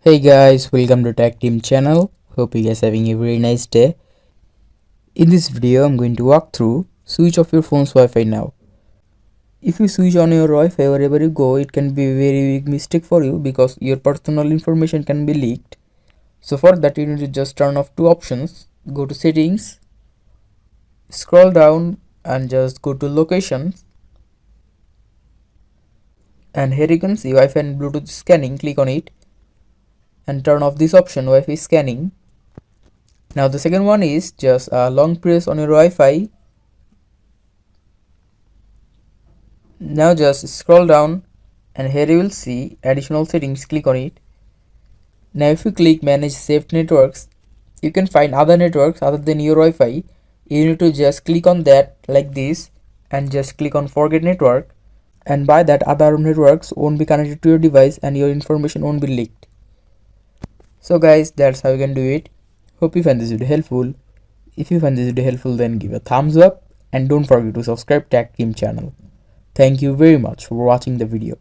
Hey guys, welcome to Tech Team channel. Hope you guys having a very nice day. In this video, I'm going to walk through switch off your phone's Wi-Fi now. If you switch on your Wi-Fi wherever you go, it can be a very big mistake for you because your personal information can be leaked. So for that, you need to just turn off two options. Go to settings, scroll down and just go to locations. And here you can see Wi-Fi and Bluetooth scanning. Click on it and turn off this option, Wi-Fi scanning. Now the second one is just a long press on your Wi-Fi. Now just scroll down and here you will see additional settings. Click on it. Now if you click manage saved networks, you can find other networks other than your Wi-Fi. You need to just click on that like this and just click on forget network, and by that other networks won't be connected to your device and your information won't be leaked. So guys, that's how you can do it. Hope you find this video helpful. If you find this video helpful, then give a thumbs up and don't forget to subscribe Tech Team channel. Thank you very much for watching the video.